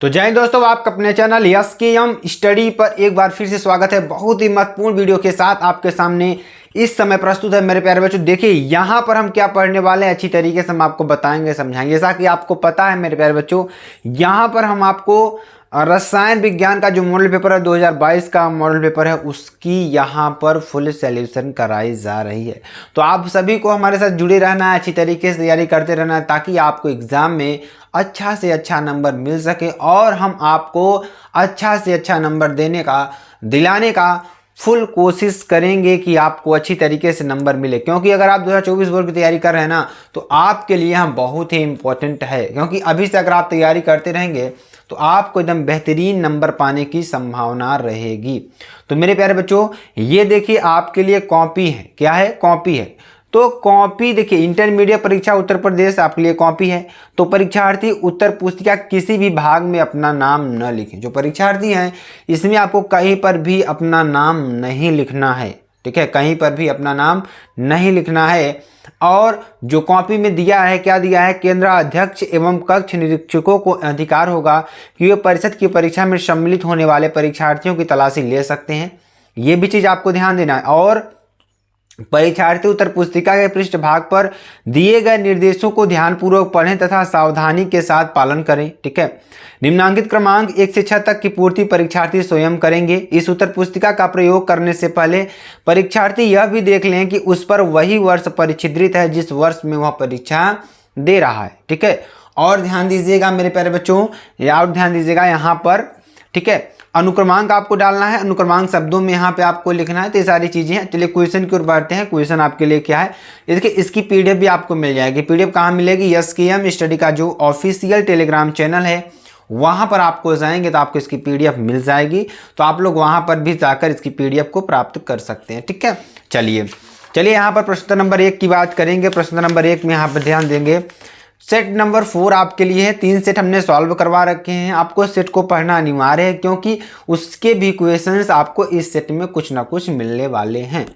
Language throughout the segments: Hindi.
तो जय हिंद दोस्तों, आपका अपने चैनल एसकेएम स्टडी पर एक बार फिर से स्वागत है। बहुत ही महत्वपूर्ण वीडियो के साथ आपके सामने इस समय प्रस्तुत है मेरे प्यारे बच्चों। देखिए यहाँ पर हम क्या पढ़ने वाले हैं, अच्छी तरीके से हम आपको बताएंगे, समझाएंगे। जैसा कि आपको पता है मेरे प्यारे बच्चों, यहाँ पर हम आपको रसायन विज्ञान का जो मॉडल पेपर है 2022 का मॉडल पेपर है, उसकी यहाँ पर फुल सॉल्यूशन कराई जा रही है। तो आप सभी को हमारे साथ जुड़े रहना है, अच्छी तरीके से तैयारी करते रहना है, ताकि आपको एग्जाम में अच्छा से अच्छा नंबर मिल सके और हम आपको अच्छा से अच्छा नंबर दिलाने का फुल कोशिश करेंगे कि आपको अच्छी तरीके से नंबर मिले। क्योंकि अगर आप 2024 बोर्ड की तैयारी कर रहे हैं ना, तो आपके लिए हम बहुत ही इम्पोर्टेंट है। क्योंकि अभी से अगर आप तैयारी करते रहेंगे तो आपको एकदम बेहतरीन नंबर पाने की संभावना रहेगी। तो मेरे प्यारे बच्चों, ये देखिए आपके लिए कॉपी है। क्या है? कॉपी है। तो कॉपी देखिए, इंटरमीडिएट परीक्षा उत्तर प्रदेश आपके लिए कॉपी है। तो परीक्षार्थी उत्तर पुस्तिका किसी भी भाग में अपना नाम न लिखें। जो परीक्षार्थी हैं, इसमें आपको कहीं पर भी अपना नाम नहीं लिखना है। ठीक है, कहीं पर भी अपना नाम नहीं लिखना है। और जो कॉपी में दिया है, क्या दिया है, केंद्र अध्यक्ष एवं कक्ष निरीक्षकों को अधिकार होगा कि वे परिषद की परीक्षा में सम्मिलित होने वाले परीक्षार्थियों की तलाशी ले सकते हैं। ये भी चीज आपको ध्यान देना है। और परीक्षार्थी उत्तर पुस्तिका के पृष्ठ भाग पर दिए गए निर्देशों को ध्यानपूर्वक पढ़ें तथा सावधानी के साथ पालन करें। ठीक है, निम्नांकित क्रमांक 1 से 6 तक की पूर्ति परीक्षार्थी स्वयं करेंगे। इस उत्तर पुस्तिका का प्रयोग करने से पहले परीक्षार्थी यह भी देख लें कि उस पर वही वर्ष परिच्छिद्रित है जिस वर्ष में वह परीक्षा दे रहा है। ठीक है, और ध्यान दीजिएगा मेरे प्यारे बच्चों, और ध्यान दीजिएगा यहाँ पर। ठीक है, अनुक्रमांक आपको डालना है, अनुक्रमांक शब्दों में यहाँ पे आपको लिखना है। तो ये सारी चीजें हैं। चलिए क्वेश्चन की ओर बढ़ते हैं। क्वेश्चन आपके लिए क्या है, देखिए इसकी पीडीएफ भी आपको मिल जाएगी। पीडीएफ कहाँ मिलेगी? एसकेएम स्टडी का जो ऑफिशियल टेलीग्राम चैनल है, वहां पर आपको जाएंगे तो आपको इसकी पीडीएफ मिल जाएगी। तो आप लोग वहां पर भी जाकर इसकी पीडीएफ को प्राप्त कर सकते हैं। ठीक है, चलिए यहाँ पर प्रश्न नंबर 1 की बात करेंगे। प्रश्न नंबर 1 में यहाँ पर ध्यान देंगे। सेट नंबर 4 आपके लिए है। 3 सेट हमने सॉल्व करवा रखे हैं। आपको सेट को पढ़ना अनिवार्य है, क्योंकि उसके भी क्वेश्चंस आपको इस सेट में कुछ ना कुछ मिलने वाले हैं।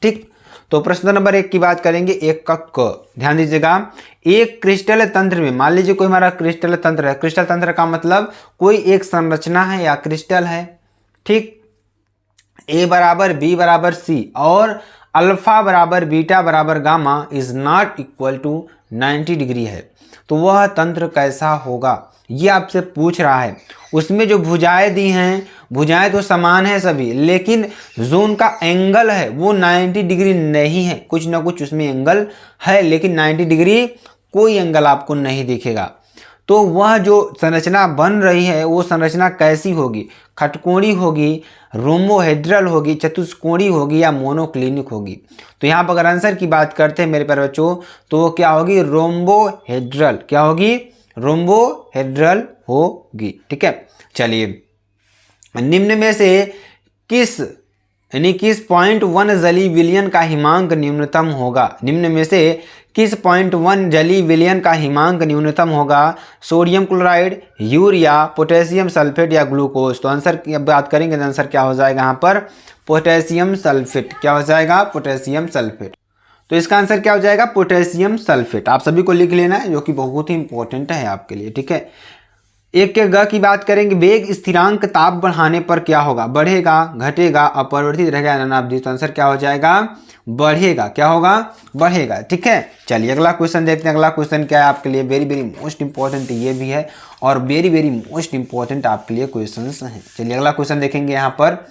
ठीक, तो प्रश्न नंबर 1 की बात करेंगे। 1 का क, ध्यान दीजिएगा। एक क्रिस्टल तंत्र में, मान लीजिए कोई हमारा क्रिस्टल तंत्र है। क्रिस्टल तंत्र का मतलब कोई एक संरचना है या क्रिस्टल है। ठीक, ए बराबर बी बराबर सी और अल्फा बराबर बीटा बराबर gamma is not equal to 90 degree है, तो वह तंत्र कैसा होगा, ये आपसे पूछ रहा है। उसमें जो भुजाएं दी हैं, भुजाएं तो समान है सभी, लेकिन जो उनका एंगल है वो 90 डिग्री नहीं है। कुछ ना कुछ उसमें एंगल है, लेकिन 90 डिग्री कोई एंगल आपको नहीं दिखेगा। तो वह जो संरचना बन रही है, वो संरचना कैसी होगी? खटकोणी होगी, रोम्बोहेड्रल होगी, चतुष्कोणी होगी, या मोनोक्लिनिक होगी? तो यहाँ पर अगर आंसर की बात करते हैं मेरे प्यारे बच्चों, तो वो क्या होगी? रोम्बोहेड्रल। क्या होगी? रोम्बोहेड्रल होगी। ठीक है, चलिए निम्न में से किस 0.1 जली विलयन का हिमांक न्यूनतम होगा? निम्न में से किस 0.1 जली विलयन का हिमांक न्यूनतम होगा? Sodium chloride, urea, potassium sulphate या ग्लूकोज? तो आंसर की बात करेंगे तो आंसर क्या हो जाएगा यहाँ पर? Potassium sulphate. क्या हो जाएगा? Potassium sulphate. तो इसका आंसर क्या हो जाएगा? Potassium sulphate. आप सभी को लिख लेना है, जो कि बहुत ही इंपॉर्टेंट है आपके लिए। ठीक है, 1 के ग की बात करेंगे। वेग स्थिरांक ताप बढ़ाने पर क्या होगा? बढ़ेगा, घटेगा, अपरिवर्तित रहेगा या अनावधित? तो आंसर क्या हो जाएगा? बढ़ेगा। क्या होगा? बढ़ेगा। ठीक है, चलिए अगला क्वेश्चन देखते हैं। अगला क्वेश्चन क्या है आपके लिए? वेरी वेरी मोस्ट इंपॉर्टेंट ये भी है, और वेरी वेरी मोस्ट इंपॉर्टेंट आपके लिए क्वेश्चंस हैं। चलिए अगला क्वेश्चन देखेंगे यहाँ पर।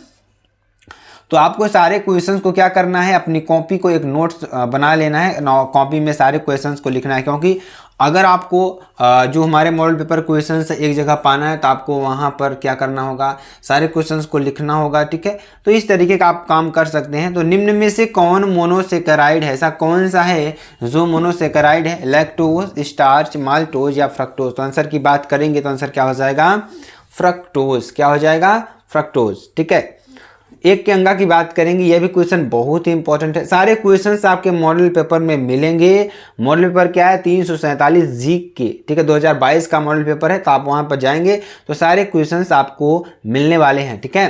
तो आपको सारे क्वेश्चंस को क्या करना है? अपनी कॉपी को एक नोट्स बना लेना है। कॉपी में सारे क्वेश्चंस को लिखना है, क्योंकि अगर आपको जो हमारे मॉडल पेपर क्वेश्चंस एक जगह पाना है, तो आपको वहां पर क्या करना होगा? सारे क्वेश्चंस को लिखना होगा। ठीक है, तो इस तरीके का आप काम कर सकते हैं। तो निम्न में से कौन मोनोसेकेराइड है? ऐसा कौन सा है जो मोनोसेकेराइड है? लैक्टोज, स्टार्च, माल्टोज या फ्रक्टोज? तो आंसर की बात करेंगे तो आंसर क्या हो जाएगा? फ्रक्टोज। क्या हो जाएगा? फ्रक्टोज। ठीक है, 1 के अंगा की बात करेंगे। यह भी क्वेश्चन बहुत ही इंपॉर्टेंट है। सारे क्वेश्चंस आपके मॉडल पेपर में मिलेंगे। मॉडल पेपर क्या है? 347 जी के। ठीक है, 2022 का मॉडल पेपर है। तो आप वहां पर जाएंगे तो सारे क्वेश्चंस आपको मिलने वाले हैं। ठीक है,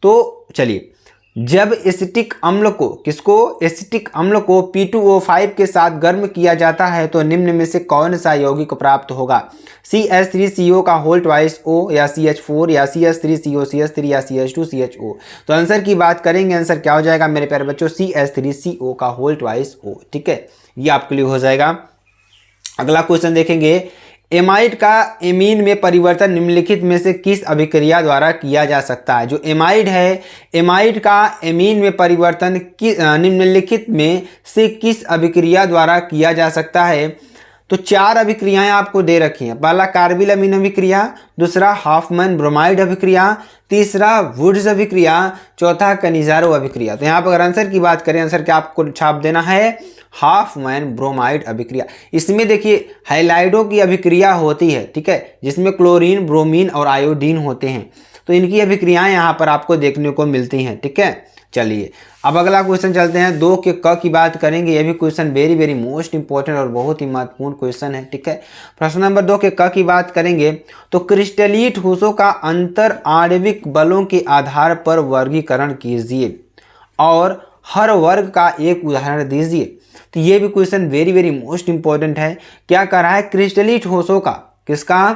तो चलिए जब एसिटिक अम्ल को एसिटिक अम्ल को P2O5 के साथ गर्म किया जाता है तो निम्न में से कौन सा यौगिक प्राप्त होगा? CH3CO का होल ट्वाइस O या CH4 या CH3CO CH3 या CH2CHO। तो आंसर की बात करेंगे, आंसर क्या हो जाएगा मेरे प्यारे बच्चों? CH3CO का होल ट्वाइस O। ठीक है, ये आपके लिए हो जाएगा। अगला क्वेश्चन देखेंगे, एमाइड का एमीन में परिवर्तन निम्नलिखित में से किस अभिक्रिया द्वारा किया जा सकता है? जो एमाइड है, एमाइड का एमीन में परिवर्तन निम्नलिखित में से किस अभिक्रिया द्वारा किया जा सकता है? तो 4 अभिक्रियाएं आपको दे रखी हैं। पहला कार्बिल अमीन अभिक्रिया, दूसरा हॉफमैन ब्रोमाइड अभिक्रिया, तीसरा वुड्स अभिक्रिया, चौथा कनिजारो अभिक्रिया। तो यहाँ पर अगर आंसर की बात करें, आंसर क्या आपको छाप देना है? हॉफमैन ब्रोमाइड अभिक्रिया। इसमें देखिए हैलाइडों की अभिक्रिया होती है, ठीक है, जिसमें क्लोरीन, ब्रोमीन और आयोडीन होते हैं। तो इनकी अभिक्रियाएं यहाँ पर आपको देखने को मिलती हैं। ठीक है, चलिए अब अगला क्वेश्चन चलते हैं। 2 के क की बात करेंगे। यह भी question very very most important और बहुत ही महत्वपूर्ण क्वेश्चन है। ठीक है, प्रश्न नंबर 2 के क की बात करेंगे तो क्रिस्टलीय ठोसों का अंतर आणविक बलों के आधार पर वर्गीकरण कीजिए और हर वर्ग का एक उदाहरण दीजिए। तो ये भी question very very most important है। क्या कर रहा है? क्रिस्टलीय ठोसों का, किसका?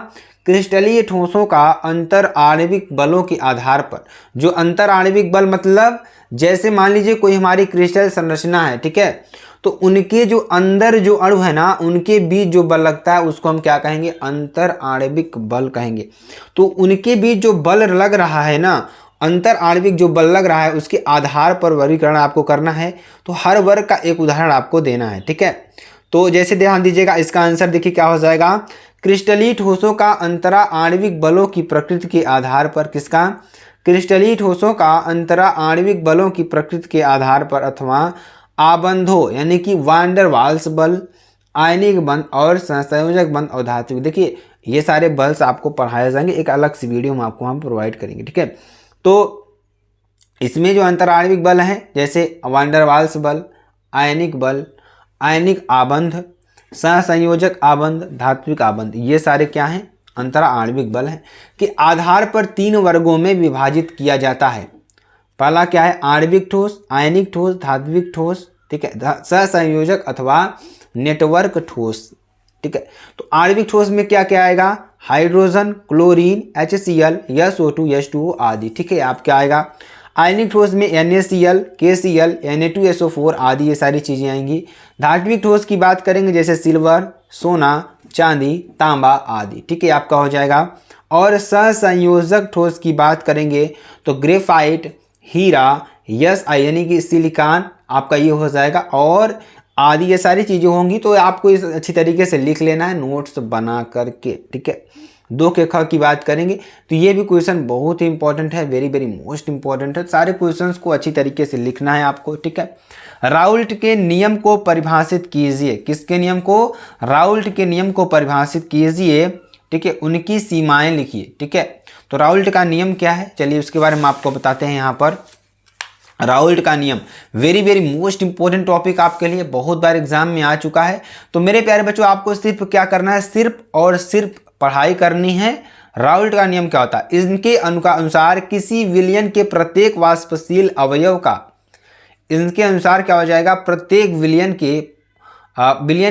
क्रिस्टलीय ठोसों का अंतर आणविक बलों के आधार पर। जो अंतर आणविक बल मतलब जैसे मान लीजिए कोई हमारी क्रिस्टल संरचना है, ठीक है, तो उनके जो अंदर जो अणु है ना, उनके बीच जो बल लगता है उसको हम क्या कहेंगे? अंतर आणविक बल कहेंगे। तो उनके बीच जो बल लग रहा है ना, अंतर आणविक जो बल लग रहा है, उसके आधार पर वर्गीकरण आपको करना है। तो हर वर्ग का एक उदाहरण आपको देना है। ठीक है, तो जैसे ध्यान दीजिएगा, इसका आंसर देखिए क्या हो जाएगा? क्रिस्टलीय ठोसों का अंतरा आणविक बलों की प्रकृति के आधार पर। किसका? क्रिस्टलीय ठोसों का अंतरा आणविक बलों की प्रकृति के आधार पर अथवा आबंधों यानी कि वान डेर वाल्स बल, आयनिक बंध और सहसंयोजक बंध और धात्विक। देखिए ये सारे बल्स आपको पढ़ाए जाएंगे, एक अलग सी वीडियो में आपको हम प्रोवाइड करेंगे। ठीक है, तो इसमें जो अंतर आणविक बल हैं जैसे वान डेर वाल्स बल, आयनिक बल, आयनिक आबंध, सहसंयोजक आबंध, धात्विक आबंध, ये सारे क्या हैं? अंतर आणविक बल हैं कि आधार पर 3 वर्गों में विभाजित किया जाता है। पहला क्या है? आणविक ठोस, आयनिक ठोस, धात्विक ठोस। ठीक है, सहसंयोजक अथवा नेटवर्क ठोस। ठीक है, तो आणविक ठोस में क्या क्या आएगा? Hydrogen, chlorine, HCl, SO2, H2O आदि। ठीक है, आप क्या आएगा? आयनिक ठोस में NaCl, KCl, Na2SO4 आदि ये सारी चीज़ें आएंगी। धात्विक ठोस की बात करेंगे जैसे सिल्वर, सोना, चांदी, तांबा आदि। ठीक है, आपका हो जाएगा। और सहसंयोजक ठोस की बात करेंगे तो ग्रेफाइट, हीरा, SI यानी कि सिलिकॉन आपका ये हो जाएगा और आदि ये सारी चीज़ें होंगी। तो आपको इस अच्छी तरीके से लिख लेना है नोट्स बना करके। ठीक है, 2 के ख की बात करेंगे तो ये भी क्वेश्चन बहुत ही इंपॉर्टेंट है, वेरी वेरी मोस्ट इंपॉर्टेंट है। सारे क्वेश्चंस को अच्छी तरीके से लिखना है आपको। ठीक है, राउल्ट के नियम को परिभाषित कीजिए। किसके नियम को? राउल्ट के नियम को परिभाषित कीजिए। ठीक है, उनकी सीमाएं लिखिए। ठीक है, तो राउल्ट का नियम क्या है, चलिए उसके बारे में आपको बताते हैं। यहाँ पर राउल्ट का नियम very very most important topic आपके लिए, बहुत बार एग्जाम में आ चुका है। तो मेरे प्यारे बच्चों, आपको सिर्फ क्या करना है? सिर्फ और सिर्फ पढ़ाई करनी है। राउल्ट का नियम क्या होता है? इनके अनुसार किसी विलयन के प्रत्येक वाष्पशील अवयव का, इनके अनुसार क्या हो जाएगा? प्रत्येक विलयन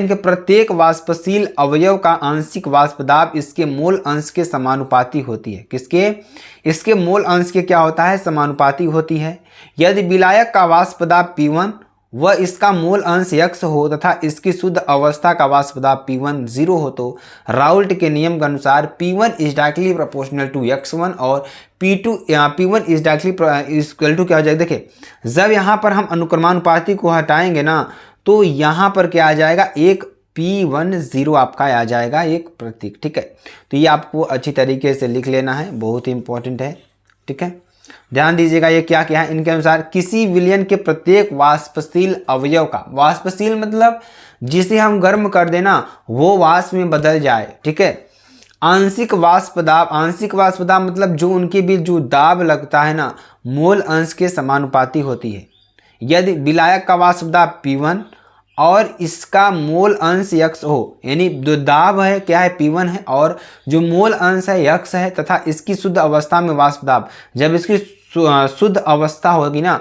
के प्रत्येक वाष्पशील अवयव का आंशिक वाष्प दाब इसके मूल अंश के समानुपाती होती है। किसके? इसके मूल अंश के क्या होता है? समानुपाती होती है। यदि विलायक का वाष्प दाब P1 व इसका मूल अंश x हो तथा इसकी शुद्ध अवस्था का वाष्प दाब P1 0 हो तो राउल्ट के नियम के अनुसार P1 is directly proportional to x1 और P1 is directly equal to क्या हो जाएगा? देखिए जब यहाँ पर हम अनुक्रमानुपाती को हटाएंगे ना, तो यहाँ पर क्या आ जाएगा? एक P1 0 आपका आ जाएगा, एक प्रतीक। ठीक है, तो ये आपको अच्छी तरीके से लिख लेना है, बहुत ही इंपॉर्टेंट है। ठीक है, ध्यान दीजिएगा ये क्या क्या है। इनके अनुसार किसी विलयन के प्रत्येक वाष्पशील अवयव का, वाष्पशील मतलब जिसे हम गर्म कर देना वो वाष्प में बदल जाए। ठीक है, आंशिक वाष्प दाब, आंशिक वाष्प दाब मतलब जो उनके बीच जो दाब लगता है ना, मूल अंश के समानुपाती होती है। यदि विलायक का वाष्प दाब P1 और इसका मूल अंश x हो, यानी जो दाब है क्या है? P1 है और जो मूल अंश है x है तथा इसकी शुद्ध अवस्था में वाष्प दाब, जब इसकी शुद्ध अवस्था होगी ना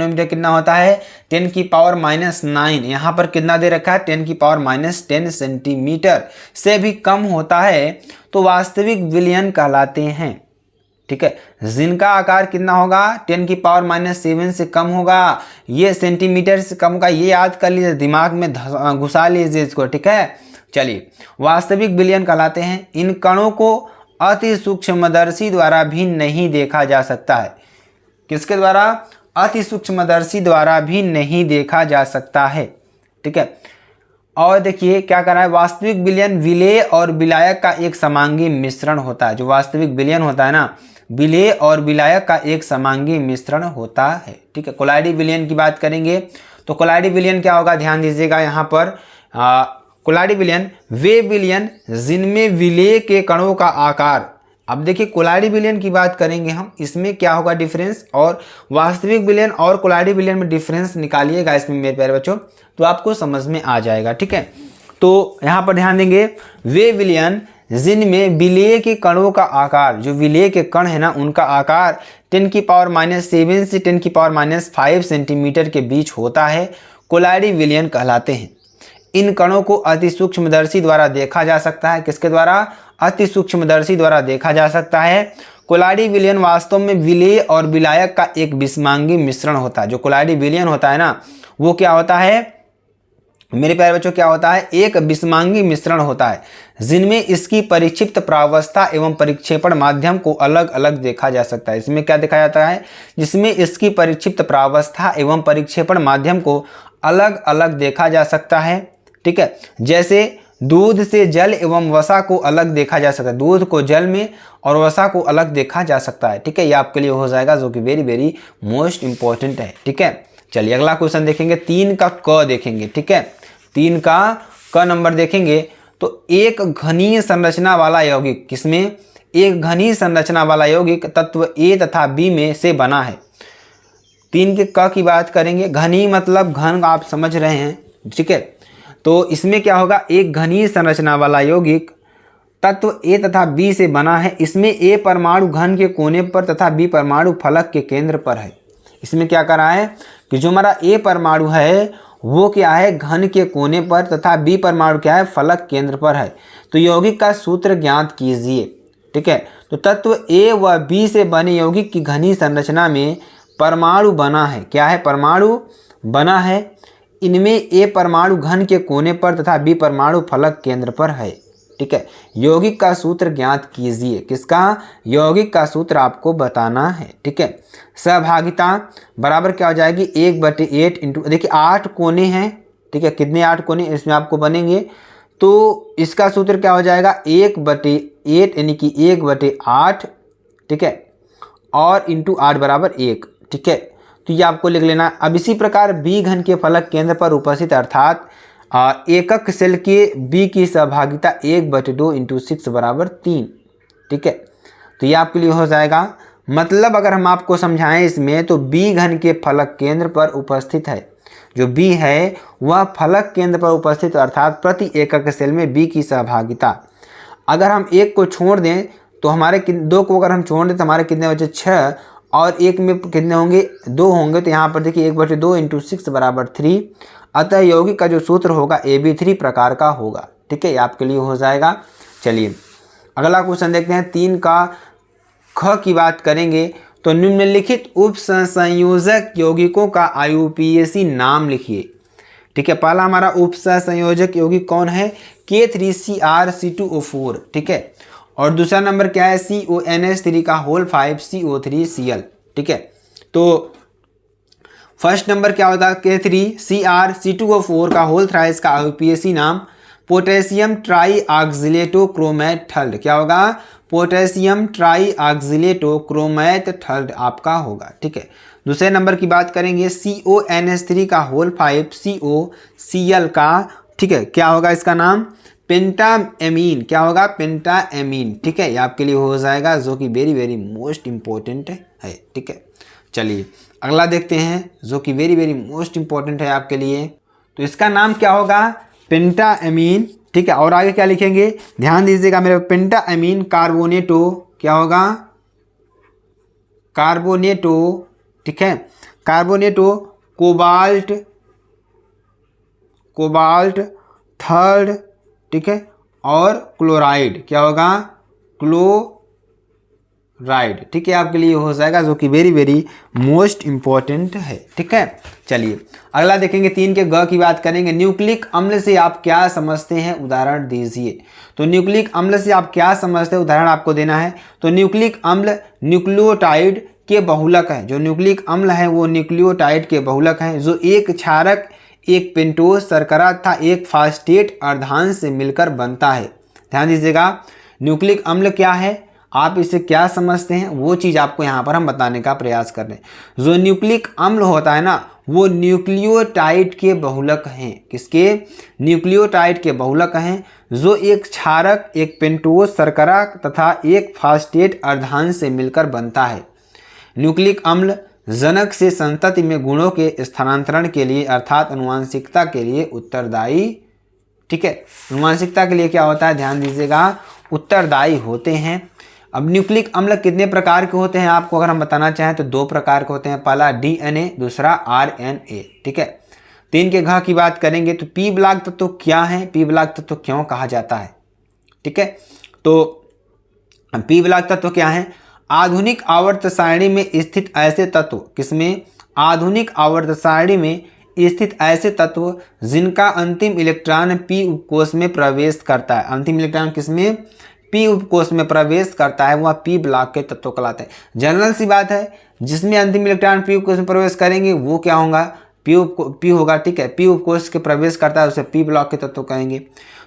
नैनोमीटर कितना होता है 10⁻⁹। यहाँ पर कितना दे रखा है 10⁻⁻10 सेंटीमीटर से भी कम होता है तो वास्तविक विलयन कहलाते हैं। ठीक है, जिनका आकार कितना होगा 10⁻⁷ से कम होगा, ये सेंटीमीटर से कम होगा, ये याद कर लीजिए, दिमाग में घुसा लीजिए इसको। ठीक है, चलिए वास्तविक विलयन कहलाते हैं। इन कणों को अति सूक्ष्मदर्शी द्वारा भी नहीं देखा जा सकता है। किसके द्वारा? अति सूक्ष्मदर्शी द्वारा भी नहीं देखा जा सकता है। ठीक है, और देखिए क्या कर रहा है, वास्तविक विलयन विलेय और विलायक का एक समांगी मिश्रण होता है। जो वास्तविक विलयन होता है ना, विलेय और विलायक का एक समांगी मिश्रण होता है। ठीक है, कोलाइडी विलयन की बात करेंगे तो कोलाइडी विलयन क्या होगा, ध्यान दीजिएगा यहाँ पर। कोलाइडी विलयन वे विलयन जिनमें विलेय के कणों का आकार, अब देखिए कोलाइडी विलयन की बात करेंगे हम, इसमें क्या होगा डिफरेंस, और वास्तविक विलयन और कोलाइडी विलयन में डिफरेंस निकालिएगा इसमें मेरे प्यारे बच्चों, तो आपको समझ में आ जाएगा। ठीक है, तो यहाँ पर ध्यान देंगे, वे विलयन जिनमें विलेय के कणों का आकार, जो विलेय के कण है ना उनका आकार 10⁻⁷ से 10⁻⁵ सेंटीमीटर के बीच होता है, कोलाइडी विलयन कहलाते हैं। इन कणों को अति सूक्ष्मदर्शी द्वारा देखा जा सकता है। किसके द्वारा? अति सूक्ष्मदर्शी द्वारा देखा जा सकता है। कोलाडी विलयन वास्तव में विलेय और विलायक का एक विषमांगी मिश्रण होता है। जो कोलाडी विलयन होता है ना, वो क्या होता है मेरे प्यारे बच्चों, क्या होता है, एक विषमांगी मिश्रण होता है, जिनमें इसकी परिक्षिप्त प्रावस्था एवं परिक्षेपण माध्यम को अलग अलग देखा जा सकता है। इसमें क्या देखा जाता है, जिसमें इसकी परिक्षिप्त प्रावस्था एवं परिक्षेपण माध्यम को अलग अलग देखा जा सकता है। ठीक है, जैसे दूध से जल एवं वसा को अलग देखा जा सकता है, दूध को जल में और वसा को अलग देखा जा सकता है। ठीक है, ये आपके लिए हो जाएगा, जो कि वेरी वेरी मोस्ट इंपॉर्टेंट है। ठीक है, चलिए अगला क्वेश्चन देखेंगे, 3 का क देखेंगे। ठीक है, 3 का क नंबर देखेंगे तो एक घनीय संरचना वाला यौगिक, किसमें, एक घनीय संरचना वाला यौगिक तत्व ए तथा बी में से बना है। 3 के क की बात करेंगे, घनी मतलब घन, आप समझ रहे हैं। ठीक है, तो इसमें क्या होगा, एक घनीय संरचना वाला यौगिक तत्व ए तथा बी से बना है। इसमें ए परमाणु घन के कोने पर तथा बी परमाणु फलक के केंद्र पर है। इसमें क्या कर रहा है कि जो हमारा ए परमाणु है वो क्या है, घन के कोने पर तथा बी परमाणु क्या है, फलक केंद्र पर है। तो यौगिक का सूत्र ज्ञात कीजिए। ठीक है, तो तत्व ए व बी से बने यौगिक की घनी संरचना में परमाणु बना है। क्या है, परमाणु बना है। इनमें ए परमाणु घन के कोने पर तथा बी परमाणु फलक केंद्र पर है। ठीक है, यौगिक का सूत्र ज्ञात कीजिए। किसका, यौगिक का सूत्र आपको बताना है। ठीक है, सहभागिता बराबर क्या हो जाएगी, 1/8 इंटू, देखिए 8 कोने हैं। ठीक है, कितने 8 कोने इसमें आपको बनेंगे, तो इसका सूत्र क्या हो जाएगा, 1/8 यानी कि 1/8। ठीक है, और इंटू 8 बराबर 1। ठीक है, तो ये आपको लिख लेना। अब इसी प्रकार बी घन के फलक केंद्र पर उपस्थित अर्थात एकक सेल के बी की सहभागिता 1/2 इंटू 6 बराबर 3। ठीक है, तो ये आपके लिए हो जाएगा। मतलब अगर हम आपको समझाएं इसमें, तो बी घन के फलक केंद्र पर उपस्थित है, जो बी है वह फलक केंद्र पर उपस्थित अर्थात प्रति एकक सेल में बी की सहभागिता, अगर हम एक को छोड़ दें तो हमारे 2 को अगर हम छोड़ दें तो हमारे कितने बचे, 6, और एक में कितने होंगे, 2 होंगे। तो यहाँ पर देखिए 1/2 इंटू 6 बराबर 3। अतः यौगिक का जो सूत्र होगा AB3 प्रकार का होगा। ठीक है, ये आपके लिए हो जाएगा। चलिए अगला क्वेश्चन देखते हैं, 3 का ख की बात करेंगे तो निम्नलिखित उप संयोजक यौगिकों का IUPAC नाम लिखिए। ठीक है, पहला हमारा उप संयोजक यौगिक कौन है, K3CrC2O4। ठीक है, और दूसरा नंबर क्या है, CONH3 का होल 5 CO3Cl। ठीक है, तो फर्स्ट नंबर क्या होगा, K3CrC2O4 का होल थ्राइस का IUPAC नाम पोटेशियम ट्राई ऑक्जिलेटोक्रोमेथल्ड। क्या होगा, पोटेशियम ट्राई ऑक्जिलेटोक्रोमेथल्ड आपका होगा। ठीक है, दूसरे नंबर की बात करेंगे, CONH3 का होल 5 COCl का। ठीक है, क्या होगा इसका नाम, पेंटाएमीन। क्या होगा, पेंटाएमीन। ठीक है, ये आपके लिए हो जाएगा, जो कि वेरी वेरी मोस्ट इंपॉर्टेंट है। ठीक है, चलिए अगला देखते हैं, जो कि वेरी वेरी मोस्ट इंपॉर्टेंट है आपके लिए। तो इसका नाम क्या होगा, पेंटाएमीन। ठीक है, और आगे क्या लिखेंगे, ध्यान दीजिएगा मेरे, पेंटाएमीन कार्बोनेटो। क्या होगा, कार्बोनेटो। ठीक है, कार्बोनेटो कोबाल्ट थर्ड। ठीक है, और क्लोराइड। क्या होगा, क्लोराइड। ठीक है, आपके लिए हो जाएगा, जो कि वेरी वेरी मोस्ट इंपॉर्टेंट है। ठीक है, चलिए अगला देखेंगे, 3 के ग की बात करेंगे। न्यूक्लिक अम्ल से आप क्या समझते हैं, उदाहरण दीजिए। तो न्यूक्लिक अम्ल से आप क्या समझते हैं, उदाहरण आपको देना है। तो न्यूक्लिक अम्ल न्यूक्लियोटाइड के बहुलक है। जो न्यूक्लिक अम्ल है वो न्यूक्लियोटाइड के बहुलक हैं, जो एक क्षारक, एक पेंटोज शर्करा तथा एक फास्फेट अर्धांश से मिलकर बनता है। ध्यान दीजिएगा, न्यूक्लिक अम्ल क्या है, आप इसे क्या समझते हैं, वो चीज़ आपको यहाँ पर हम बताने का प्रयास कर रहे हैं। जो न्यूक्लिक अम्ल होता है ना, वो न्यूक्लियोटाइड के बहुलक हैं। किसके, न्यूक्लियोटाइड के बहुलक हैं, जो एक क्षारक, एक पेंटोज शर्करा तथा एक फास्फेट अर्धांश से मिलकर बनता है। न्यूक्लिक अम्ल जनक से संतति में गुणों के स्थानांतरण के लिए अर्थात अनुवांशिकता के लिए उत्तरदायी। ठीक है, अनुवांशिकता के लिए क्या होता है, ध्यान दीजिएगा, उत्तरदायी होते हैं। अब न्यूक्लिक अम्ल कितने प्रकार के होते हैं, आपको अगर हम बताना चाहें तो 2 प्रकार के होते हैं। पहला DNA, दूसरा RNA। ठीक है, 3 के घ की बात करेंगे तो पी ब्लॉक तत्व क्या है, पी ब्लॉक तत्व क्यों कहा जाता है। ठीक है, तो पी ब्लॉक तत्व क्या है? आधुनिक आवर्त सारणी में स्थित ऐसे तत्व, किसमें? आधुनिक आवर्त सारणी में स्थित ऐसे तत्व जिनका अंतिम इलेक्ट्रॉन पी उपकोष में प्रवेश करता है। अंतिम इलेक्ट्रॉन किसमें? पी उपकोष में प्रवेश करता है, वह पी ब्लॉक के तत्व कहलाते हैं। जनरल सी बात है, जिसमें अंतिम इलेक्ट्रॉन पी उपकोष में प्रवेश करेंगे वो क्या होगा? पी होगा, ठीक है। पी उपकोष के प्रवेश करता है उसे पी ब्लॉक के तत्व कहेंगे।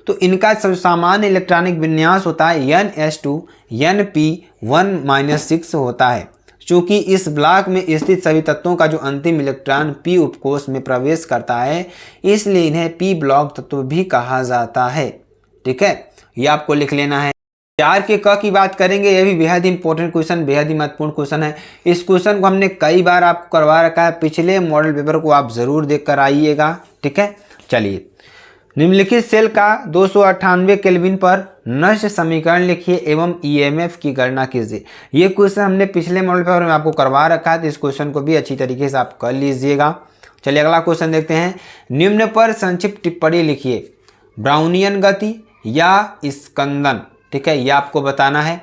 तो इनका सामान्य इलेक्ट्रॉनिक विन्यास होता है NH2 Np1-6 होता है। चूंकि इस ब्लॉक में स्थित सभी तत्वों का जो अंतिम इलेक्ट्रॉन पी उपकोष में प्रवेश करता है, इसलिए इन्हें पी ब्लॉक तत्व भी कहा जाता है, ठीक है। ये आपको लिख लेना है। 4 के क की बात करेंगे, यह भी बेहद इंपॉर्टेंट क्वेश्चन, बेहद ही महत्वपूर्ण क्वेश्चन है। इस क्वेश्चन को हमने कई बार आपको करवा रखा है, पिछले मॉडल पेपर को आप जरूर देख कर आइएगा, ठीक है। चलिए, निम्नलिखित सेल का 298 केल्विन पर नष्ट समीकरण लिखिए एवं ईएमएफ की गणना कीजिए। ये क्वेश्चन हमने पिछले मॉडल पेपर में आपको करवा रखा है, तो इस क्वेश्चन को भी अच्छी तरीके से आप कर लीजिएगा। चलिए अगला क्वेश्चन देखते हैं। निम्न पर संक्षिप्त टिप्पणी लिखिए। ब्राउनियन गति या स्कंदन, ठीक है, ये आपको बताना है।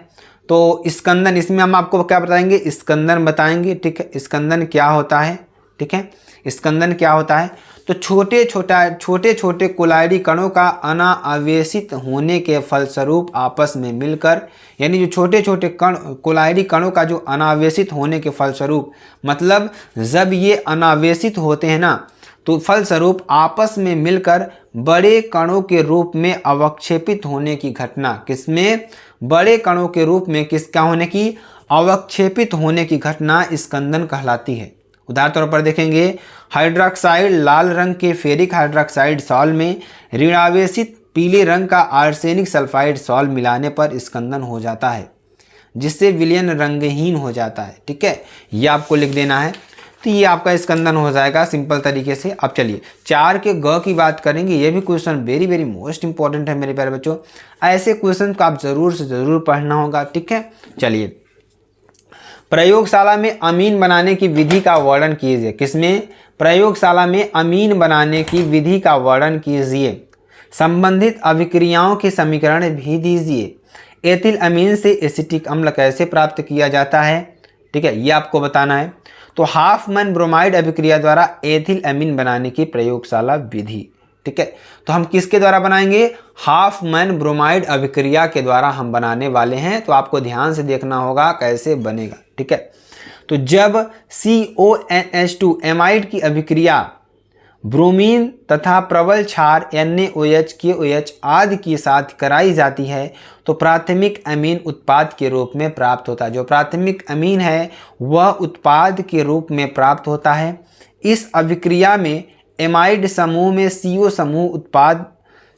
तो स्कंदन, इसमें हम आपको क्या बताएंगे? स्कंदन बताएंगे, ठीक है। स्कंदन क्या होता है, ठीक है। स्कंदन क्या होता है? तो छोटे छोटे कोलाइडी कणों का अनावेशित होने के फलस्वरूप आपस में मिलकर, यानी जो छोटे छोटे कण कोलाइडी कणों का जो अनावेशित होने के फलस्वरूप, मतलब जब ये अनावेशित होते हैं ना, तो फलस्वरूप आपस में मिलकर बड़े कणों के रूप में अवक्षेपित होने की घटना, किसमें? बड़े कणों के रूप में किसका होने की? अवक्षेपित होने की घटना स्कंदन कहलाती है। उदाहरण तौर पर देखेंगे, हाइड्रोक्साइड लाल रंग के फेरिक हाइड्रोक्साइड सॉल्ट में ऋणावेशित पीले रंग का आर्सेनिक सल्फाइड सॉल्ट मिलाने पर स्कंदन हो जाता है, जिससे विलयन रंगहीन हो जाता है, ठीक है। ये आपको लिख देना है। तो ये आपका स्कंदन हो जाएगा सिंपल तरीके से। अब चलिए 4 के ग की बात करेंगे। ये भी question very very most important है मेरे प्यारे बच्चों। ऐसे क्वेश्चन को आप जरूर से जरूर पढ़ना होगा, ठीक है। चलिए, प्रयोगशाला में अमीन बनाने की विधि का वर्णन कीजिए। किसमें? प्रयोगशाला में अमीन बनाने की विधि का वर्णन कीजिए। संबंधित अभिक्रियाओं के समीकरण भी दीजिए। एथिल अमीन से एसिटिक अम्ल कैसे प्राप्त किया जाता है, ठीक है, ये आपको बताना है। तो हाफमैन ब्रोमाइड अभिक्रिया द्वारा एथिल अमीन बनाने की प्रयोगशाला विधि, ठीक है। तो हम किसके द्वारा बनाएंगे? हाफमैन ब्रोमाइड अभिक्रिया के द्वारा हम बनाने वाले हैं। तो आपको ध्यान से देखना होगा कैसे बनेगा, ठीक है। तो जब CONH2 एमाइड की अभिक्रिया ब्रोमीन तथा प्रबल क्षार NaOH KOH आदि के साथ कराई जाती है, तो प्राथमिक अमीन उत्पाद के रूप में प्राप्त होता है। जो प्राथमिक अमीन है वह उत्पाद के रूप में प्राप्त होता है। इस अभिक्रिया में एमाइड समूह में CO समूह उत्पाद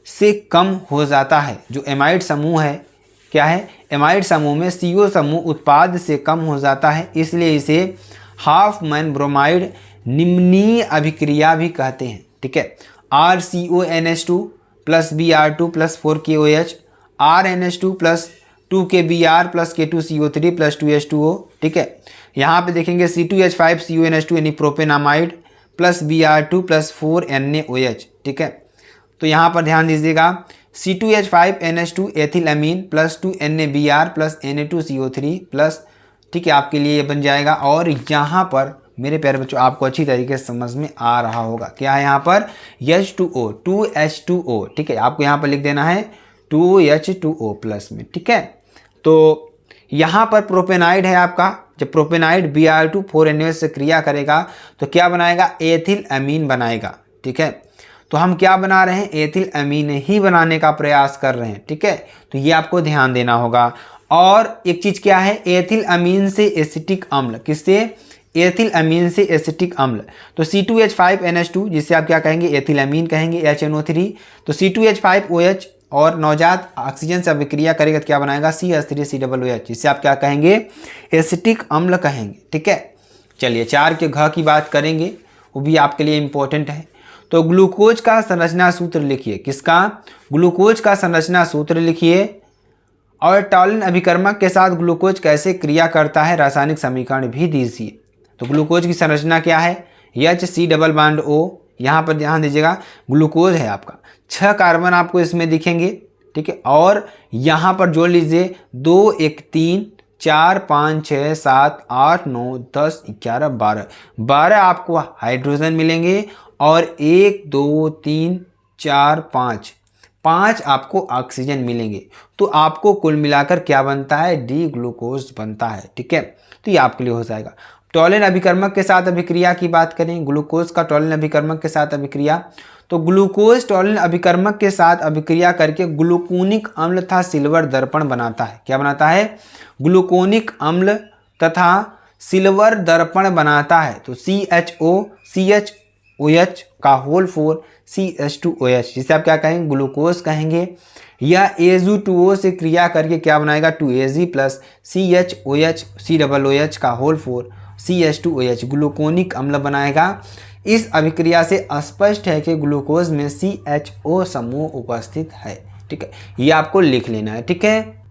से कम हो जाता है। जो एमाइड समूह है, क्या है? एमाइड समूह में CO समूह उत्पाद से कम हो जाता है, इसलिए इसे हाफमैन ब्रोमाइड निम्नीय अभिक्रिया भी कहते हैं, ठीक है। RCONH2 plus Br2 plus 4KOH, RNH2 plus 2KBr plus K2CO3 plus 2H2O, ठीक है। यहाँ पे देखेंगे C2H5CONH2 यानी प्रोपेनामाइड प्लस Br2 प्लस 4NaOH, ठीक है। तो यहाँ पर ध्यान दीजिएगा, C2H5NH2 ethyl amine plus 2NaBr plus Na2CO3 plus, ठीक है, आपके लिए ये बन जाएगा। और यहाँ पर मेरे प्यारे बच्चों आपको अच्छी तरीके से समझ में आ रहा होगा, क्या है यहाँ पर? H2O 2H2O, ठीक है। आपको यहाँ पर लिख देना है 2H2O प्लस में, ठीक है। तो यहाँ पर प्रोपेनाइड है आपका। जब प्रोपेनाइड Br2 4NaOH से क्रिया करेगा तो क्या बनाएगा? एथिल अमीन बनाएगा, ठीक है। तो हम क्या बना रहे हैं? एथिल अमीन ही बनाने का प्रयास कर रहे हैं, ठीक है। तो ये आपको ध्यान देना होगा। और एक चीज़ क्या है? एथिल अमीन से एसिटिक अम्ल, किससे? एथिल अमीन से एसिटिक अम्ल। तो C2H5NH2 जिसे आप क्या कहेंगे? एथिल अमीन कहेंगे, HNO3। तो C2H5OH और नवजात ऑक्सीजन से अभिक्रिया करेगा तो क्या बनाएगा? CH3COOH, जिसे आप क्या कहेंगे? एसिटिक अम्ल कहेंगे, ठीक है। चलिए 4 के घ की बात करेंगे, वो भी आपके लिए इंपॉर्टेंट है। तो ग्लूकोज का संरचना सूत्र लिखिए। किसका? ग्लूकोज का संरचना सूत्र लिखिए। और टॉलिन अभिकर्मक के साथ ग्लूकोज कैसे क्रिया करता है, रासायनिक समीकरण भी दीजिए। तो ग्लूकोज की संरचना क्या है? HC double bond O। यहाँ पर ध्यान दीजिएगा, ग्लूकोज है आपका, 6 कार्बन आपको इसमें दिखेंगे, ठीक है। और यहाँ पर जोड़ लीजिए 2 1 3 4 5 6 7 8 9 10 11 12 12 आपको हाइड्रोजन मिलेंगे और 1 2 3 4 5 आपको ऑक्सीजन मिलेंगे। तो आपको कुल मिलाकर क्या बनता है, डी ग्लूकोज बनता है, ठीक है। तो ये आपके लिए हो जाएगा। टॉलिन अभिकर्मक के साथ अभिक्रिया की बात करें, ग्लूकोज का टॉलिन अभिकर्मक के साथ अभिक्रिया, तो ग्लूकोज टॉलिन अभिकर्मक के साथ अभिक्रिया करके ग्लूकोनिक अम्ल तथा सिल्वर दर्पण बनाता है। क्या बनाता है, ग्लूकोनिक अम्ल तथा सिल्वर दर्पण बनाता है। तो CHOCH का होल 4 CH2OH, जिसे आप क्या कहेंगे, ग्लूकोज कहेंगे। यह AgO2O से क्रिया करके क्या बनाएगा, 2Ag प्लस CHOH COOH का होल 4 CH2OH ग्लूकोनिक अम्ल बनाएगा। इस अभिक्रिया से स्पष्ट है कि ग्लूकोज में CHO समूह उपस्थित है, ठीक है। ये आपको लिख लेना है, ठीक है।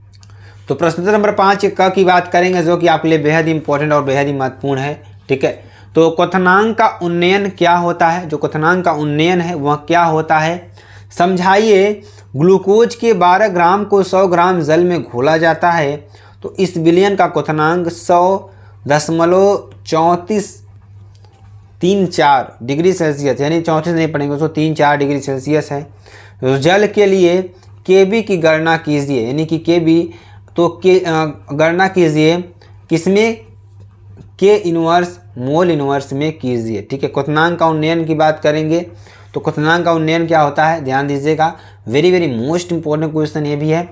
तो प्रश्न नंबर 5 क की बात करेंगे, जो कि आपके लिए बेहद इंपॉर्टेंट और बेहद ही महत्वपूर्ण है, ठीक है। तो क्वथनांक का उन्नयन क्या होता है, जो क्वथनांक का उन्नयन है वह क्या होता है, समझाइए। ग्लूकोज के 12 ग्राम को 100 ग्राम जल में घोला जाता है, तो इस विलयन का क्वथनांक 100.3434 डिग्री सेल्सियस, यानी 34 नहीं पढ़ेंगे उसको, 34 डिग्री सेल्सियस है। तो जल के लिए Kb की गणना कीजिए, यानी कि Kb तो गणना कीजिए किसमें, K इनवर्स मोल इनवर्स में कीजिए, ठीक है। क्वथनांक का उन्नयन की बात करेंगे, तो क्वथनांक का उन्नयन क्या होता है, ध्यान दीजिएगा, very very most important question ये भी है।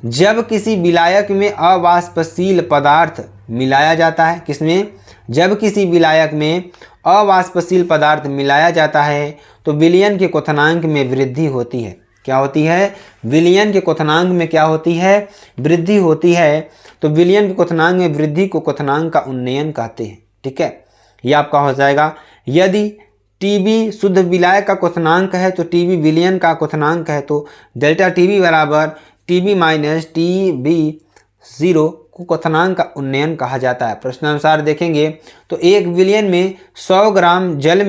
जब किसी विलायक में अवाष्पशील पदार्थ मिलाया जाता है, किसमें, जब किसी विलायक में अवाष्पशील पदार्थ मिलाया जाता है तो विलयन के क्वथनांक में वृद्धि होती है। क्या होती है, विलयन के क्वथनांक में क्या होती है, वृद्धि होती है। तो विलयन के क्वथनांक में वृद्धि को क्वथनांक का उन्नयन कहते हैं, ठीक है। यह आपका हो जाएगा। यदि Tb शुद्ध विलायक का क्वथनांक है तो Tb विलयन का क्वथनांक है, तो डेल्टा Tb बराबर Tb माइनस Tb0 को क्वथनांक का उन्नयन कहा जाता है। प्रश्नानुसार देखेंगे तो एक विलयन में 100 ग्राम जल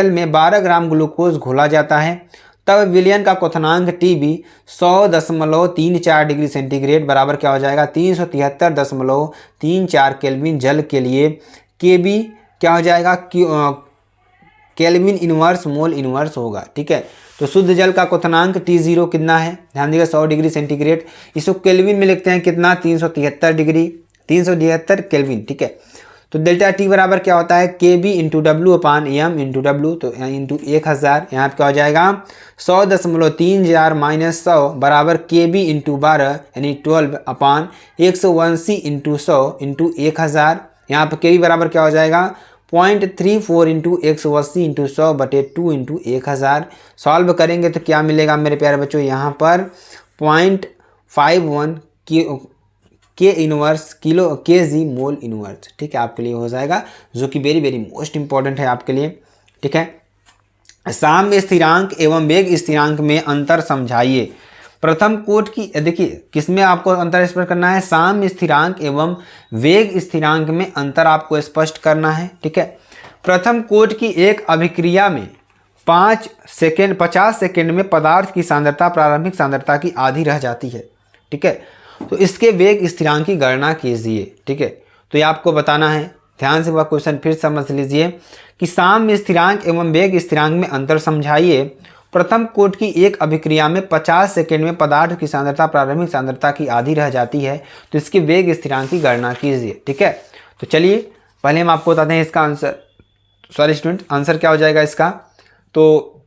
में 12 ग्राम ग्लूकोज घोला जाता है, तब विलयन का क्वथनांक Tb 100.34 डिग्री सेंटीग्रेड बराबर क्या हो जाएगा, 373.34 केल्विन। जल के लिए Kb क्या हो जाएगा, केल्विन इनवर्स मोल इनवर्स होगा, ठीक है। तो शुद्ध जल का क्वथनांक T0 कितना है, ध्यान दीजिएगा, 100 डिग्री सेंटीग्रेड। इसको केल्विन में लिखते हैं कितना, 373 केल्विन, ठीक है। तो डेल्टा T बराबर क्या होता है, Kb इंटू डब्ल्यू अपान एम इंटू डब्ल्यू, तो इंटू 1000, यहाँ पर क्या हो जाएगा, 100.34 माइनस 100 बराबर Kb इंटू 12 यानी 12 अपान 180 इंटू 100 इंटू 1000। यहाँ पर Kb बराबर क्या हो जाएगा, 0.34 इंटू 180 इंटू 100 बटे 2 इंटू 1000। सॉल्व करेंगे तो क्या मिलेगा मेरे प्यारे बच्चों, यहाँ पर 0.51 के inverse kilo Kg mole inverse, ठीक है, आपके लिए हो जाएगा, जो कि वेरी वेरी मोस्ट इंपॉर्टेंट है आपके लिए, ठीक है। साम्य स्थिरांक एवं वेग स्थिरांक में अंतर समझाइए। प्रथम कोट की, देखिए किसमें आपको अंतर स्पष्ट करना है, साम्य स्थिरांक एवं वेग स्थिरांक में अंतर आपको स्पष्ट करना है, ठीक है। प्रथम कोट की एक अभिक्रिया में 50 सेकेंड में पदार्थ की सांद्रता प्रारंभिक सांद्रता की आधी रह जाती है, ठीक है। तो इसके वेग स्थिरांक की गणना कीजिए, ठीक है। तो ये आपको बताना है, ध्यान से वह क्वेश्चन फिर समझ लीजिए कि साम्य स्थिरांक एवं वेग स्थिरांक में अंतर समझाइए। प्रथम कोट की एक अभिक्रिया में 50 सेकेंड में पदार्थ की सांद्रता प्रारंभिक सांद्रता की आधी रह जाती है, तो इसके वेग स्थिरांक की गणना कीजिए, ठीक है। तो चलिए पहले हम आपको बताते हैं इसका आंसर। सॉरी स्टूडेंट, आंसर क्या हो जाएगा इसका, तो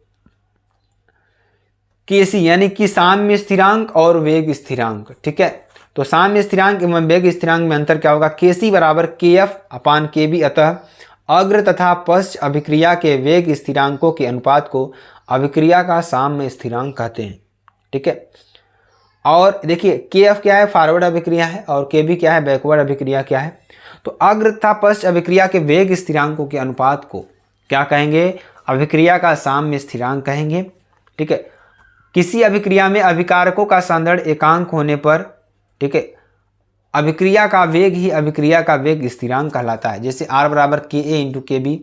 Kc यानी कि साम्य स्थिरांक और वेग स्थिरांक, ठीक है। तो साम्य स्थिरांक एवं वेग स्थिरांक में अंतर क्या होगा, Kc बराबर Kf अपान Kb, अतः अग्र तथा पश्च अभिक्रिया के वेग स्थिरांकों के अनुपात को अभिक्रिया का साम्य स्थिरांक कहते हैं, ठीक है। और देखिए Kf क्या है, फॉरवर्ड अभिक्रिया है, और Kb क्या है, बैकवर्ड अभिक्रिया क्या है। तो अग्र तथा पश्च अभिक्रिया के वेग स्थिरांकों के अनुपात को क्या कहेंगे, अभिक्रिया का साम्य स्थिरांक कहेंगे, ठीक है। किसी अभिक्रिया में अभिकारकों का सांद्रण एकांक होने पर, ठीक है, अभिक्रिया का वेग ही अभिक्रिया का वेग स्थिरांक कहलाता है। जैसे R बराबर Ka इंटू Kb,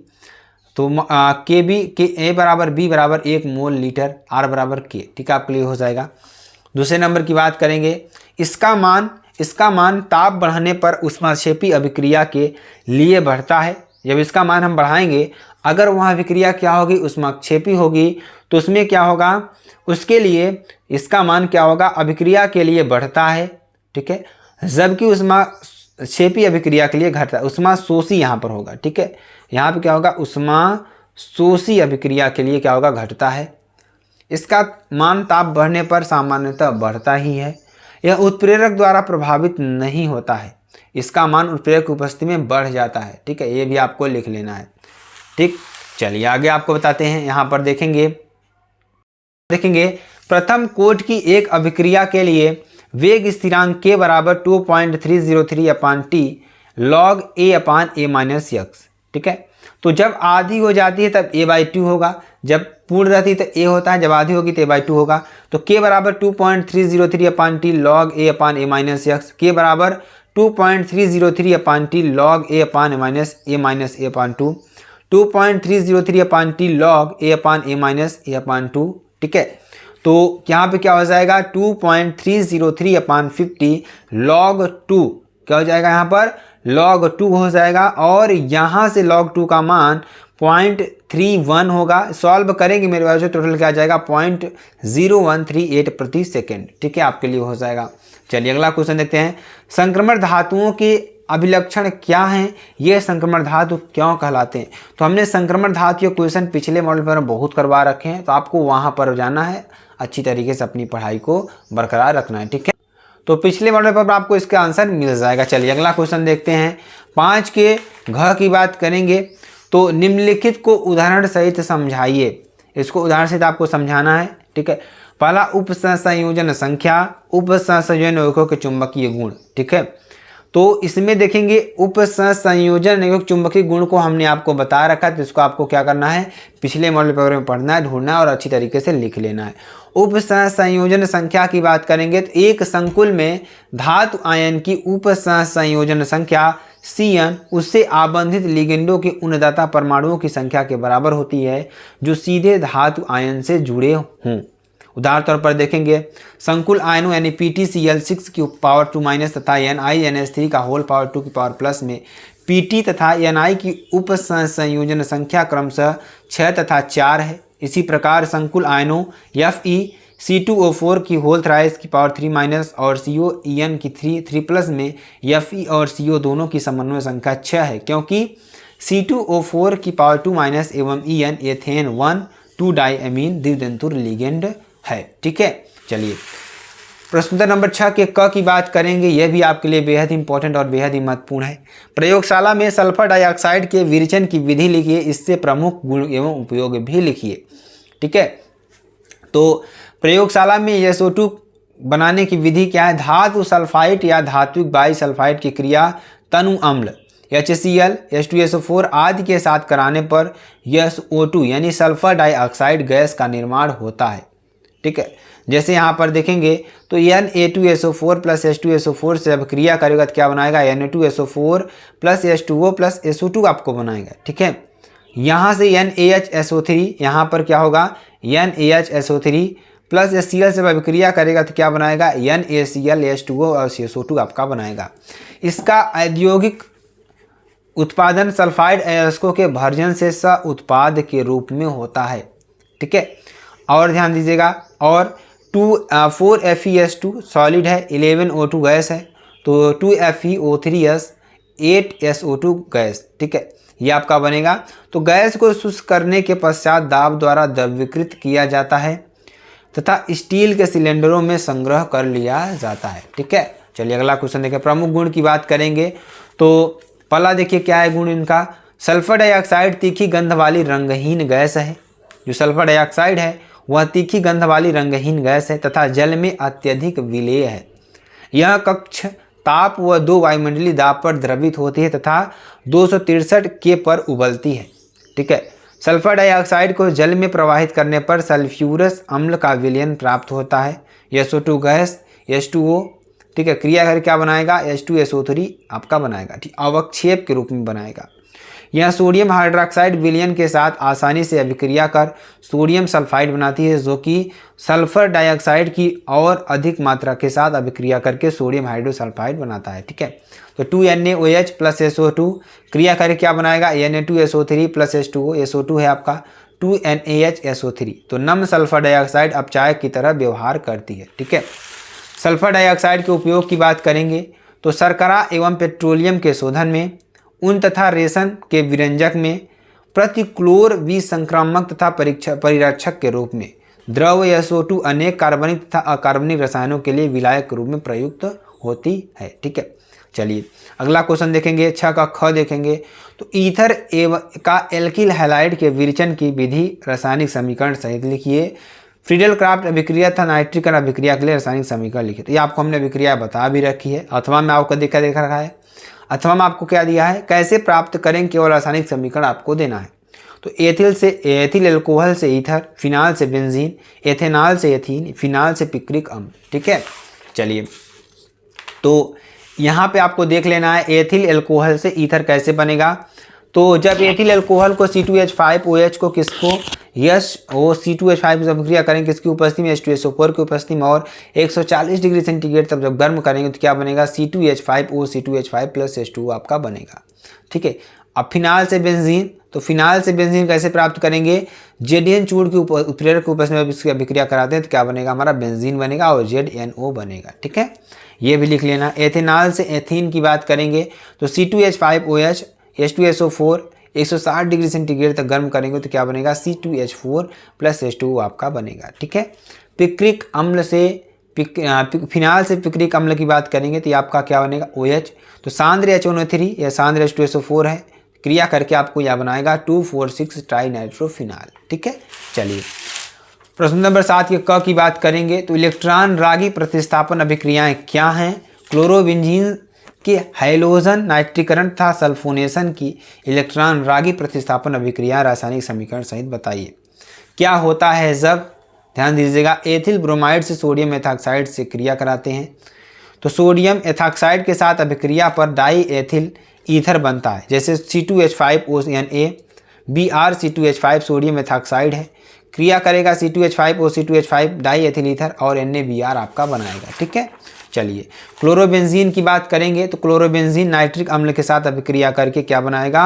तो Ka बराबर B बराबर 1 मोल लीटर, R बराबर K, ठीक है, आपके लिए हो जाएगा। दूसरे नंबर की बात करेंगे, इसका मान ताप बढ़ने पर ऊष्माक्षेपी अभिक्रिया के लिए बढ़ता है। जब इसका मान हम बढ़ाएंगे, अगर वहाँ अभिक्रिया क्या होगी, ऊष्माक्षेपी होगी, तो उसमें क्या होगा, उसके लिए इसका मान क्या होगा, अभिक्रिया के लिए बढ़ता है। ठीक है, जबकि ऊष्माक्षेपी अभिक्रिया के लिए घटता है। ऊष्माशोषी यहाँ पर होगा। ठीक है, यहाँ पे क्या होगा, ऊष्माशोषी अभिक्रिया के लिए क्या होगा, घटता है। इसका मान ताप बढ़ने पर सामान्यतः बढ़ता ही है। यह उत्प्रेरक द्वारा प्रभावित नहीं होता है। इसका मान उत्प्रेरक की उपस्थिति में बढ़ जाता है। ठीक है, ये भी आपको लिख लेना है। ठीक, चलिए आगे आपको बताते हैं। यहाँ पर देखेंगे प्रथम कोट की एक अभिक्रिया के लिए वेग स्थिरांक के बराबर 2.303/T log A/A-x। ठीक है, तो जब आधी हो जाती है तब A/2 होगा, जब पूर्ण रहती है तो A होता है, जब आधी होगी तो A/2 होगा। तो K बराबर 2.303/T log A/A-x, K बराबर 2.303/T log A/A-2, 2.303/T log A/A-2। ठीक है, तो यहाँ पे क्या हो जाएगा, 2.303/50 log 2 क्या हो जाएगा, यहाँ पर log 2 हो जाएगा। और यहाँ से log 2 का मान 0.31 होगा। सॉल्व करेंगे मेरे पास, टोटल क्या आ जाएगा, 0.0138 प्रति सेकेंड। ठीक है, आपके लिए हो जाएगा। चलिए अगला क्वेश्चन देखते हैं। संक्रमण धातुओं के अभिलक्षण क्या हैं, ये संक्रमण धातु क्यों कहलाते हैं। तो हमने संक्रमण धातु के क्वेश्चन पिछले मॉडल पर बहुत करवा रखे हैं, तो आपको वहाँ पर जाना है, अच्छी तरीके से अपनी पढ़ाई को बरकरार रखना है। ठीक है, तो पिछले मॉडल पर आपको इसका आंसर मिल जाएगा। चलिए अगला क्वेश्चन देखते हैं। 5 के घ की बात करेंगे, तो निम्नलिखित को उदाहरण सहित समझाइए। इसको उदाहरण सहित आपको समझाना है। ठीक है, पहला उपसंयोजन संख्या, उपसंयोजन यौगिकों के चुंबकीय गुण। ठीक है, तो इसमें देखेंगे उपसंयोजन यौगिक चुंबकीय गुण को हमने आपको बता रखा है, तो इसको आपको क्या करना है, पिछले मॉडल पेपर में पढ़ना है, ढूंढना है और अच्छी तरीके से लिख लेना है। उपसंयोजन संख्या की बात करेंगे तो एक संकुल में धातु आयन की उपसंयोजन संख्या Cn उससे आबंधित लिगेंडों के उन्नदाता परमाणुओं की संख्या के बराबर होती है जो सीधे धातु आयन से जुड़े हों। उदाहरण तौर पर देखेंगे, संकुल आयनों यानी PtCl6 की पावर 2- तथा NiNH3 का होल पावर 2 की पावर प्लस में Pt तथा Ni की उपसंयोजन संख्या क्रमशः 6 तथा 4 है। इसी प्रकार संकुल आयनों FeC2O4 की होल थ्राइस की पावर 3- और COEn की 3+ में Fe और CO दोनों की समन्वय संख्या 6 है, क्योंकि C2O4 की पावर 2- एवं En एथेन 1,2-डाइएमीन द्वितंतुर लिगेंड है। ठीक है, चलिए प्रश्न नंबर 6 के क की बात करेंगे। यह भी आपके लिए बेहद इंपॉर्टेंट और बेहद ही महत्वपूर्ण है। प्रयोगशाला में सल्फर डाइऑक्साइड के विरेचन की विधि लिखिए, इससे प्रमुख गुण एवं उपयोग भी लिखिए। ठीक है, तो प्रयोगशाला में SO2 बनाने की विधि क्या है, धातु सल्फाइड या धात्विक बाइसल्फाइड की क्रिया तनु अम्ल HCl, H2SO4 आदि के साथ कराने पर SO2 यानी सल्फर डाइऑक्साइड गैस का निर्माण होता है। ठीक है, जैसे यहाँ पर देखेंगे तो Na2SO4 प्लस H2SO4 से अब क्रिया करेगा तो क्या बनाएगा, Na2SO4 plus H2O plus SO2 आपको बनाएगा। ठीक है, यहाँ से NaHSO3 यहाँ पर क्या होगा, NaHSO3 प्लस HCl से अभिक्रिया करेगा तो क्या बनाएगा, NaCl H2O और CO2 आपका बनाएगा। इसका औद्योगिक उत्पादन सल्फाइड अयस्कों के भर्जन से सह उत्पाद के रूप में होता है। ठीक है, और ध्यान दीजिएगा, और 4FeS2 सॉलिड है, 11O2 गैस है, तो 2FeO3s 8SO2 गैस। ठीक है, ये आपका बनेगा। तो गैस को शुष्क करने के पश्चात दाब द्वारा द्रवीकृत किया जाता है तथा स्टील के सिलेंडरों में संग्रह कर लिया जाता है। ठीक है, चलिए अगला क्वेश्चन देखें। प्रमुख गुण की बात करेंगे तो पहला देखिए क्या है गुण इनका, सल्फर डाइऑक्साइड तीखी गंध वाली रंगहीन गैस है। जो सल्फर डाइऑक्साइड है वह तीखी गंध वाली रंगहीन गैस है तथा जल में अत्यधिक विलेय है। यह कक्ष ताप व 2 वायुमंडलीय दाब पर द्रवित होती है तथा 263 K पर उबलती है। ठीक है, सल्फर डाइऑक्साइड को जल में प्रवाहित करने पर सल्फ्यूरस अम्ल का विलयन प्राप्त होता है। SO2 गैस H2O, ठीक है, क्रिया कर क्या बनाएगा, H2SO3 आपका बनाएगा। ठीक, अवक्षेप के रूप में बनाएगा। यह सोडियम हाइड्रोक्साइड विलयन के साथ आसानी से अभिक्रिया कर सोडियम सल्फाइड बनाती है, जो कि सल्फर डाइऑक्साइड की और अधिक मात्रा के साथ अभिक्रिया करके सोडियम हाइड्रोसल्फाइड बनाता है। ठीक है, तो 2NaOH प्लस SO2 क्रिया करके क्या बनाएगा, Na2SO3 प्लस H2O, SO2 है आपका 2NaHSO3। तो नम सल्फर डाइऑक्साइड अपचायक की तरह व्यवहार करती है। ठीक है, सल्फर डाइऑक्साइड के उपयोग की बात करेंगे तो शर्करा एवं पेट्रोलियम के शोधन में, ऊन तथा रेशम के विरंजक में, प्रतिक्लोर विसंक्रामक तथा परिरक्षक के रूप में, द्रव SO2 अनेक कार्बनिक तथा अकार्बनिक रसायनों के लिए विलायक के रूप में प्रयुक्त होती है। ठीक है, चलिए अगला क्वेश्चन देखेंगे, 6 का ख देखेंगे। तो ईथर का एल्किल हैलाइड के विरचन की विधि रासायनिक समीकरण सहित लिखिए। फ्रीडल क्राफ्ट अभिक्रिया तथा नाइट्रिकन अभिक्रिया के लिए रासायनिक समीकरण लिखिए। तो ये आपको हमने अभिक्रिया बता भी रखी है, अथवा में आपको देखा रखा है। अथवा में आपको क्या दिया है, कैसे प्राप्त करें, केवल रासायनिक समीकरण आपको देना है। तो एथिल एल्कोहल से ईथर, फिनाल से बेंजीन, एथेनॉल से एथीन, फिनाल से पिक्रिक अम्ल। ठीक है, चलिए तो यहाँ पे आपको देख लेना है एथिल एल्कोहल से ईथर कैसे बनेगा। तो जब एथिल एल्कोहल को C2H5OH को किसको C2H5 अभिक्रिया करेंगे किसकी उपस्थिति में, H2SO4 की उपस्थिति में, और 140 डिग्री सेंटीग्रेड तक जब गर्म करेंगे तो क्या बनेगा, C2H5O C2H5 प्लस H2O आपका बनेगा। ठीक है, अब फिनाल से बेंजीन, तो फिनाल से बेंजीन कैसे प्राप्त करेंगे, जेडियन चूड़ की उत्प्रेरक के उपस्थिति में इसकी अभिक्रिया कराते हैं तो क्या बनेगा, हमारा बेंजीन बनेगा और ZNO बनेगा। ठीक है, ये भी लिख लेना। एथेनॉल से एथीन की बात करेंगे तो C2H5OH H2SO4 160 डिग्री सेंटीग्रेड तक गर्म करेंगे तो क्या बनेगा, C2H4 प्लस H2O आपका बनेगा। ठीक है, पिक्रिक अम्ल से फिनाल से पिक्रिक अम्ल की बात करेंगे तो ये आपका क्या बनेगा, OH। तो सांद्र H1O3 या सांद्र H2SO4 है, क्रिया करके आपको यह बनाएगा 2,4,6 ट्राइनाइट्रोफिनाल। ठीक है, चलिए प्रश्न नंबर 7 के क की बात करेंगे तो इलेक्ट्रॉन रागी प्रतिस्थापन अभिक्रियाएं क्या हैं। क्लोरोबेंजीन के हैलोजन नाइट्रीकरण तथा सल्फोनेशन की इलेक्ट्रॉन रागी प्रतिस्थापन अभिक्रिया रासायनिक समीकरण सहित बताइए। क्या होता है जब, ध्यान दीजिएगा, एथिल ब्रोमाइड से सोडियम एथॉक्साइड से क्रिया कराते हैं तो सोडियम एथॉक्साइड के साथ अभिक्रिया पर डाई एथिल ईथर बनता है, जैसे C2H5ONA, BrC2H5 सोडियम एथॉक्साइड है, क्रिया करेगा C2H5O C2H5 die ethyl ether और NaBr आपका बनाएगा। ठीक है, चलिए क्लोरोबेंजीन की बात करेंगे तो क्लोरोबेंजीन नाइट्रिक अम्ल के साथ अभिक्रिया करके क्या बनाएगा,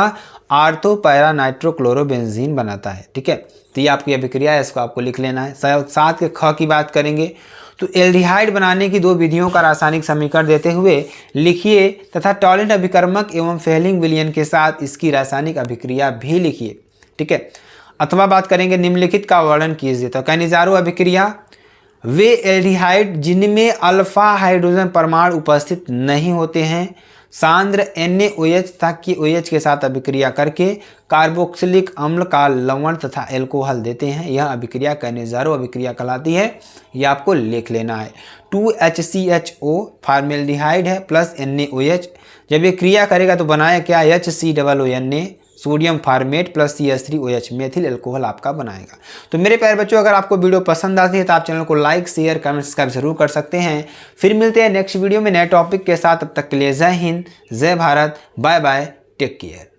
आर्थो पैरा नाइट्रोक्लोरोबेंजीन बनाता है। ठीक है, तो ये आपकी अभिक्रिया है, इसको आपको लिख लेना है। 7 के ख की बात करेंगे तो एल्डिहाइड बनाने की 2 विधियों का रासायनिक समीकरण देते हुए लिखिए तथा टॉलेंट अभिकर्मक एवं फेलिंग विलयन के साथ इसकी रासायनिक अभिक्रिया भी लिखिए। ठीक है, अथवा बात करेंगे निम्नलिखित का वर्णन कीजिए। तो कैनिजारो अभिक्रिया, वे एल्डिहाइड जिनमें अल्फा हाइड्रोजन परमाणु उपस्थित नहीं होते हैं, सांद्र NaOH तक की OH के साथ अभिक्रिया करके कार्बोक्सिलिक अम्ल का लवण तथा एल्कोहल देते हैं। यह अभिक्रिया कैनिजारो अभिक्रिया कहलाती है, यह आपको लिख लेना है। 2HCHO फॉर्मेल्डिहाइड है प्लस NaOH, जब ये क्रिया करेगा तो बनाया क्या, HCOONA sodium format plus CH3OH methyl alcohol आपका बनाएगा। तो मेरे प्यारे बच्चों, अगर आपको वीडियो पसंद आती है तो आप चैनल को लाइक शेयर कमेंट सब्सक्राइब जरूर कर सकते हैं। फिर मिलते हैं नेक्स्ट वीडियो में नए टॉपिक के साथ, तब तक के लिए जय हिंद, जय Bharat, bye bye, take care.